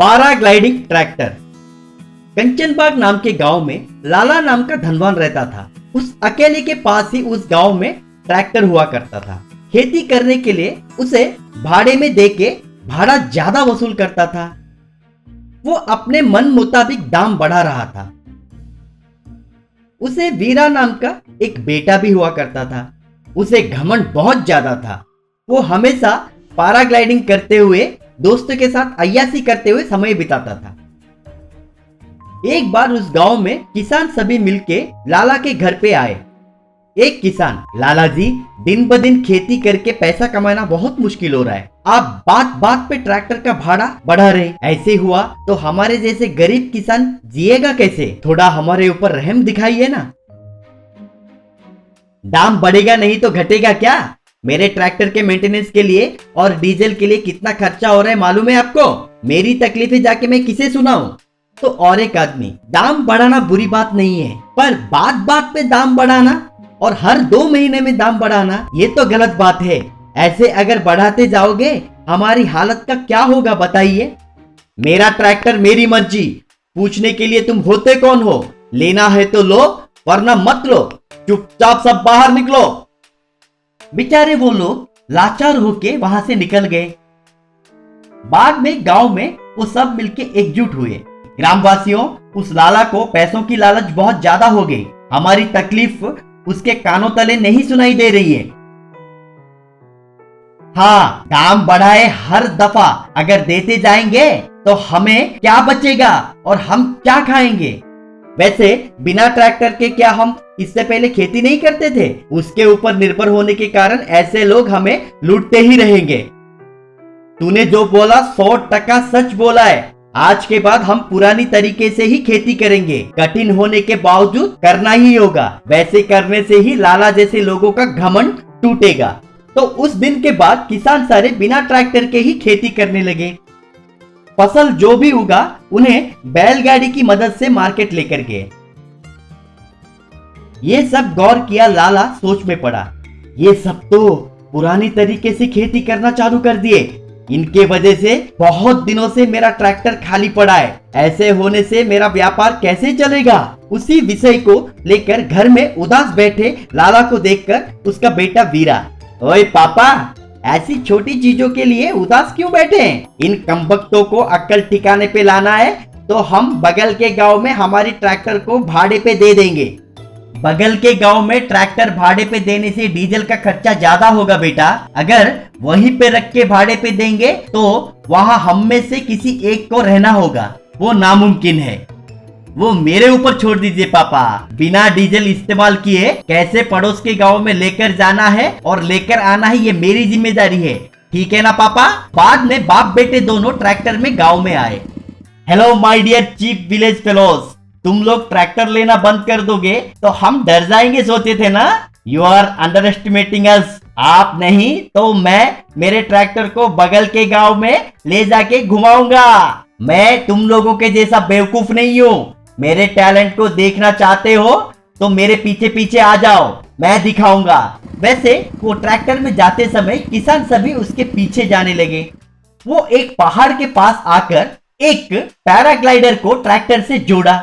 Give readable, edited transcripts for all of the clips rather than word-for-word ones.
Paragliding tractor. Kanchanbagh नाम के गांव में लाला नाम का धनवान रहता था। उस अकेले के पास ही उस गांव में ट्रैक्टर हुआ करता था। खेती करने के लिए उसे भाड़े में देके भाड़ा ज्यादा वसूल करता था। वो अपने मन मुताबिक दाम बढ़ा रहा था। उसे वीरा नाम का एक बेटा भी हुआ करता था। उसे घमंड बहुत ज्यादा था। वो हमेशा पैराग्लाइडिंग करते हुए दोस्तों के साथ अय्यासी करते हुए समय बिताता था। एक बार उस गांव में किसान सभी मिलके लाला के घर पे आए। एक किसान, लाला जी, दिन ब दिन खेती करके पैसा कमाना बहुत मुश्किल हो रहा है। आप बात बात पे ट्रैक्टर का भाड़ा बढ़ा रहे। ऐसे हुआ तो हमारे जैसे गरीब किसान जिएगा कैसे? थोड़ा हमारे ऊपर रहम दिखाइए ना। दाम बढ़ेगा नहीं तो घटेगा क्या? मेरे ट्रैक्टर के मेंटेनेंस के लिए और डीजल के लिए कितना खर्चा हो रहा है मालूम है आपको? मेरी तकलीफें जाके मैं किसे सुनाऊं? तो और एक आदमी, दाम बढ़ाना बुरी बात नहीं है, पर बात बात पे दाम बढ़ाना और हर 2 महीने में दाम बढ़ाना ये तो गलत बात है। ऐसे अगर बढ़ाते जाओगे हमारी हालत का क्या होगा बताइए? मेरा ट्रैक्टर मेरी मर्जी, पूछने के लिए तुम होते कौन हो? लेना है तो लो वरना मत लो, चुपचाप सब बाहर निकलो। बेचारे वो लोग लाचार होके वहां से निकल गए। बाद में गांव में वो सब मिलके एकजुट हुए। ग्रामवासियों, उस लाला को पैसों की लालच बहुत ज्यादा हो गई। हमारी तकलीफ उसके कानों तले नहीं सुनाई दे रही है। हाँ, दाम बढ़ाए हर दफा अगर देते जाएंगे तो हमें क्या बचेगा और हम क्या खाएंगे? वैसे बिना ट्रैक्टर के क्या हम इससे पहले खेती नहीं करते थे? उसके ऊपर निर्भर होने के कारण ऐसे लोग हमें लूटते ही रहेंगे। तूने जो बोला 100% सच बोला है। आज के बाद हम पुरानी तरीके से ही खेती करेंगे। कठिन होने के बावजूद करना ही होगा। वैसे करने से ही लाला जैसे लोगों का घमंड टूटेगा। तो उस दिन के बाद किसान सारे बिना ट्रैक्टर के ही खेती करने लगे। फसल जो भी उगा उन्हें बैलगाड़ी की मदद से मार्केट लेकर गए। ये सब गौर किया लाला सोच में पड़ा। ये सब तो पुरानी तरीके से खेती करना चालू कर दिए। इनके वजह से बहुत दिनों से मेरा ट्रैक्टर खाली पड़ा है। ऐसे होने से मेरा व्यापार कैसे चलेगा? उसी विषय को लेकर घर में उदास बैठे लाला को देखकर उसका बेटा वीरा, ओए पापा, ऐसी छोटी चीजों के लिए उदास क्यों बैठे हैं? इन कमबख्तों को अक्ल ठिकाने पे लाना है तो हम बगल के गांव में हमारी ट्रैक्टर को भाड़े पे दे देंगे। बगल के गांव में ट्रैक्टर भाड़े पे देने से डीजल का खर्चा ज्यादा होगा बेटा। अगर वहीं पे रख के भाड़े पे देंगे तो वहां हम में से किसी एक को रहना होगा। वो नामुमकिन है। वो मेरे ऊपर छोड़ दीजिए पापा। बिना डीजल इस्तेमाल किए कैसे पड़ोस के गांव में लेकर जाना है और लेकर आना है ये मेरी जिम्मेदारी है। ठीक है ना पापा? बाद में बाप बेटे दोनों ट्रैक्टर में गांव में आए। Hello my dear chief village fellows, तुम लोग ट्रैक्टर लेना बंद कर दोगे तो हम डर जाएंगे सोचे थे ना? यू आर अंडर एस्टिमेटिंग अस। आप नहीं तो मैं मेरे ट्रैक्टर को बगल के गांव में ले जाके घुमाऊंगा। मैं तुम लोगों के जैसा बेवकूफ नहीं हूँ। मेरे टैलेंट को देखना चाहते हो तो मेरे पीछे पीछे आ जाओ, मैं दिखाऊंगा। वैसे वो ट्रैक्टर में जाते समय किसान सभी उसके पीछे जाने लगे। वो एक पहाड़ के पास आकर एक पैराग्लाइडर को ट्रैक्टर से जोड़ा।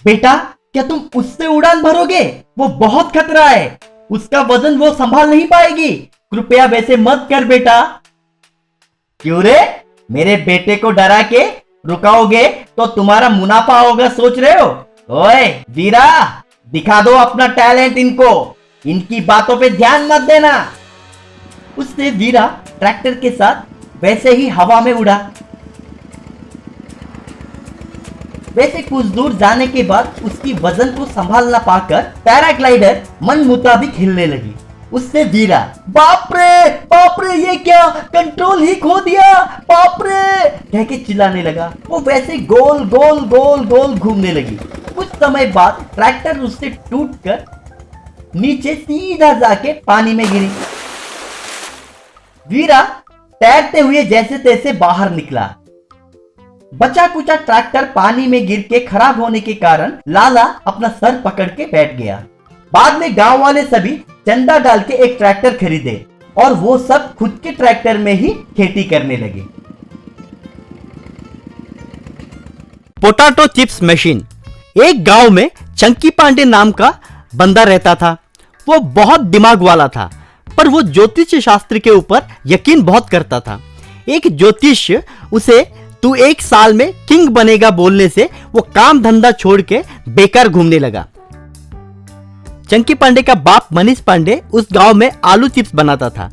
बेटा, क्या तुम उससे उड़ान भरोगे? वो बहुत खतरा है, उसका वजन वो संभाल नहीं पाएगी। कृपया वैसे मत कर बेटा। क्यों रे? मेरे बेटे को डरा के रुकाओगे तो तुम्हारा मुनाफा होगा सोच रहे हो? ओए वीरा, दिखा दो अपना टैलेंट इनको। इनकी बातों पे ध्यान मत देना। उससे वीरा ट्रैक्टर के साथ वैसे ही हवा में उड़ा। वैसे कुछ दूर जाने के बाद उसकी वजन को संभाल ना पाकर पैराग्लाइडर मन मुताबिक हिलने लगी। उससे वीरा, बाप रे ये क्या, कंट्रोल ही खो दिया, बाप रे कह के चिल्लाने लगा। वो वैसे गोल गोल गोल गोल घूमने लगी। कुछ समय बाद ट्रैक्टर उससे टूटकर नीचे सीधा जाके पानी में गिरी। वीरा तैरते हुए जैसे तैसे बाहर निकला। बचा कुचा ट्रैक्टर पानी में गिर के खराब होने के कारण लाला अपना सर पकड़ के बैठ गया। बाद में गांव वाले सभी चंदा डाल के एक ट्रैक्टर खरीदे और वो सब खुद के ट्रैक्टर में ही खेती करने लगे। Potato chips machine. एक गांव में चंकी पांडे नाम का बंदा रहता था। वो बहुत दिमाग वाला था, पर वो ज्योतिष शास्त्र के ऊपर यकीन बहुत करता था। एक ज्योतिष्य उसे तू 1 साल में किंग बनेगा बोलने से वो काम धंधा छोड़ के बेकार घूमने लगा। चंकी पांडे का बाप मनीष पांडे उस गांव में आलू चिप्स बनाता था।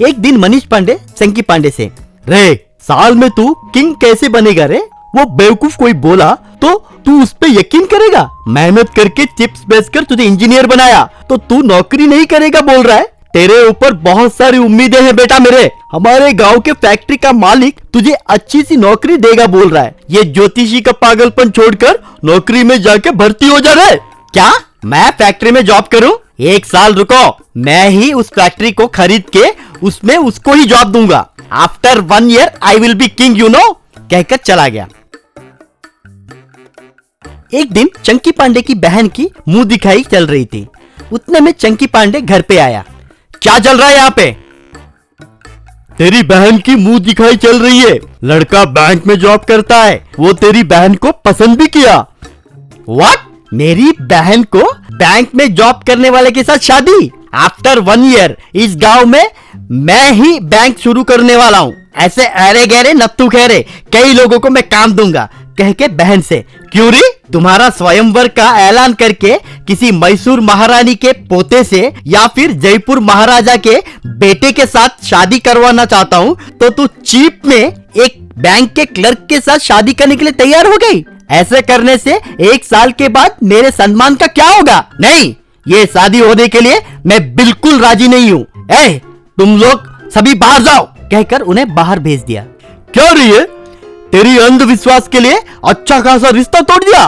एक दिन मनीष पांडे चंकी पांडे से, रे साल में तू किंग कैसे बनेगा रे? वो बेवकूफ कोई बोला तो तू उस पे यकीन करेगा? मेहनत करके चिप्स बेचकर तुझे इंजीनियर बनाया तो तू नौकरी नहीं करेगा बोल रहा है? तेरे ऊपर बहुत सारी उम्मीदें हैं बेटा मेरे। हमारे गांव के फैक्ट्री का मालिक तुझे अच्छी सी नौकरी देगा बोल रहा है। ये ज्योतिषी का पागलपन छोड़कर नौकरी में जाके भर्ती हो जा रहा है। क्या मैं फैक्ट्री में जॉब करूं? 1 साल रुको, मैं ही उस फैक्ट्री को खरीद के उसमें उसको ही जॉब दूंगा। After 1 year I will be king you know, कहकर चला गया। एक दिन चंकी पांडे की बहन की मुंह दिखाई चल रही थी। उतने में चंकी पांडे घर पे आया। क्या चल रहा है यहाँ पे? तेरी बहन की मुंह दिखाई चल रही है। लड़का बैंक में जॉब करता है, वो तेरी बहन को पसंद भी किया। व्हाट? मेरी बहन को बैंक में जॉब करने वाले के साथ शादी? आफ्टर 1 ईयर इस गांव में मैं ही बैंक शुरू करने वाला हूँ। ऐसे अरे गहरे नत्थु खैरे कई लोगों को मैं काम दूंगा, कह के बहन से, क्यों री? तुम्हारा स्वयंवर का ऐलान करके किसी मैसूर महारानी के पोते से या फिर जयपुर महाराजा के बेटे के साथ शादी करवाना चाहता हूँ तो तू चीप में एक बैंक के क्लर्क के साथ शादी करने के लिए तैयार हो गई। ऐसे करने से 1 साल के बाद मेरे सम्मान का क्या होगा? नहीं, ये शादी होने के लिए मैं बिल्कुल राजी नहीं हूँ। ए, तुम लोग सभी बाहर जाओ, कहकर उन्हें बाहर भेज दिया। क्या रही है? तेरी अंधविश्वास के लिए अच्छा खासा रिश्ता तोड़ दिया।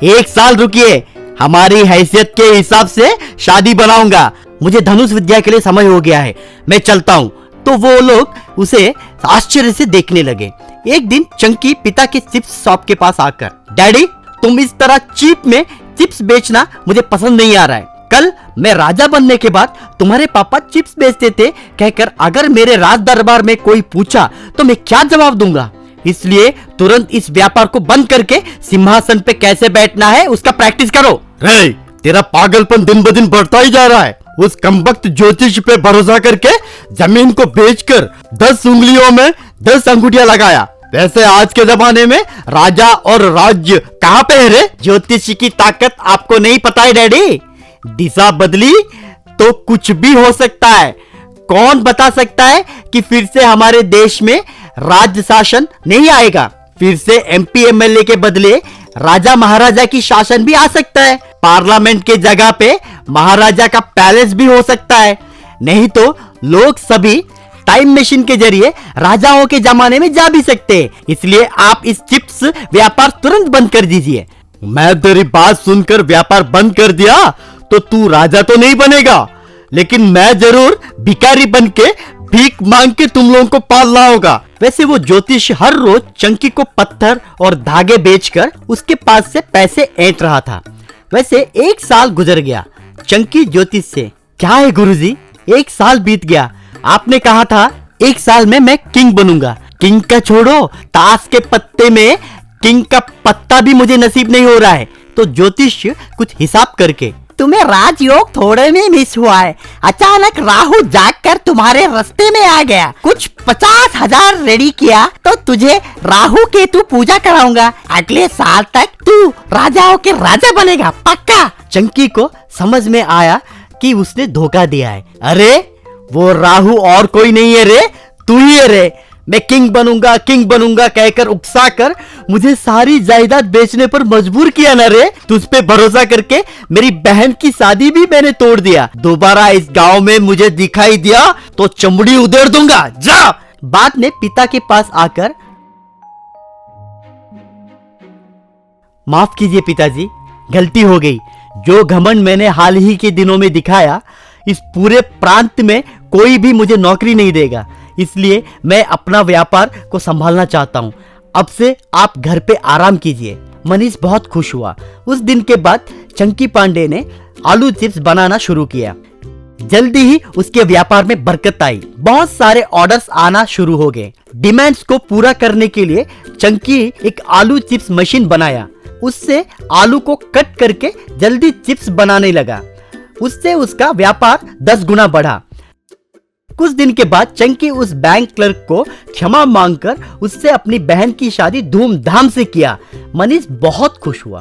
1 साल रुकिए, हमारी हैसियत के हिसाब से शादी बनाऊंगा। मुझे धनुष विद्या के लिए समय हो गया है, मैं चलता हूँ। तो वो लोग उसे आश्चर्य से देखने लगे। एक दिन चंकी पिता के चिप्स शॉप के पास आकर, डैडी तुम इस तरह चीप में चिप्स बेचना मुझे पसंद नहीं आ रहा है। कल मैं राजा बनने के बाद तुम्हारे पापा चिप्स बेचते थे कहकर अगर मेरे राज दरबार में कोई पूछा तो मैं क्या जवाब दूंगा? इसलिए तुरंत इस व्यापार को बंद करके सिंहासन पे कैसे बैठना है उसका प्रैक्टिस करो। रे, तेरा पागलपन दिन ब दिन बढ़ता ही जा रहा है। उस कमबख्त ज्योतिष पे भरोसा करके जमीन को बेचकर 10 उंगलियों में 10 अंगूठियां लगाया। वैसे आज के जमाने में राजा और राज्य कहाँ पे है रे? ज्योतिषी की ताकत आपको नहीं पता है डैडी। दिशा बदली तो कुछ भी हो सकता है। कौन बता सकता है कि फिर से हमारे देश में राज्य शासन नहीं आएगा? फिर से एमपी एमएलए के बदले राजा महाराजा की शासन भी आ सकता है। पार्लियामेंट के जगह पे महाराजा का पैलेस भी हो सकता है। नहीं तो लोग सभी टाइम मशीन के जरिए राजाओं के जमाने में जा भी सकते हैं। इसलिए आप इस चिप्स व्यापार तुरंत बंद कर दीजिए। मैं तेरी बात सुनकर व्यापार बंद कर दिया तो तू राजा तो नहीं बनेगा, लेकिन मैं जरूर भिखारी बन के भीख मांग के तुम लोगों को पालना होगा। वैसे वो ज्योतिष हर रोज चंकी को पत्थर और धागे बेचकर उसके पास से पैसे ऐंठ रहा था। वैसे 1 साल गुजर गया। चंकी ज्योतिष से, क्या है गुरुजी, 1 साल बीत गया। आपने कहा था 1 साल में मैं किंग बनूंगा। किंग का छोड़ो, ताश के पत्ते में किंग का पत्ता भी मुझे नसीब नहीं हो रहा है। तो ज्योतिष कुछ हिसाब करके, तुम्हें राजयोग थोड़े में मिस हुआ है। अचानक राहु जागकर तुम्हारे रास्ते में आ गया। कुछ 50,000 रेडी किया तो तुझे राहु केतु पूजा कराऊंगा। अगले साल तक तू राजाओं के राजा बनेगा, पक्का। चंकी को समझ में आया कि उसने धोखा दिया है। अरे वो राहु और कोई नहीं है रे, तू ही है रे। मैं किंग बनूंगा कहकर उकसा कर मुझे सारी जायदाद बेचने पर मजबूर किया ना रे। तुझ पे भरोसा करके मेरी बहन की शादी भी मैंने तोड़ दिया। दोबारा इस गांव में मुझे दिखाई दिया तो चमड़ी उधेड़ दूंगा, जा। बाद में पिता के पास आकर, माफ कीजिए पिताजी, गलती हो गई। जो घमंड मैंने हाल ही के दिनों में दिखाया, इस पूरे प्रांत में कोई भी मुझे नौकरी नहीं देगा। इसलिए मैं अपना व्यापार को संभालना चाहता हूँ। अब से आप घर पे आराम कीजिए। मनीष बहुत खुश हुआ। उस दिन के बाद चंकी पांडे ने आलू चिप्स बनाना शुरू किया। जल्दी ही उसके व्यापार में बरकत आई। बहुत सारे ऑर्डर्स आना शुरू हो गए। डिमांड्स को पूरा करने के लिए चंकी एक आलू चिप्स मशीन बनाया। उससे आलू को कट करके जल्दी चिप्स बनाने लगा। उससे उसका व्यापार 10 गुना बढ़ा। कुछ दिन के बाद चंकी उस बैंक क्लर्क को क्षमा मांगकर उससे अपनी बहन की शादी धूमधाम से किया। मनीष बहुत खुश हुआ।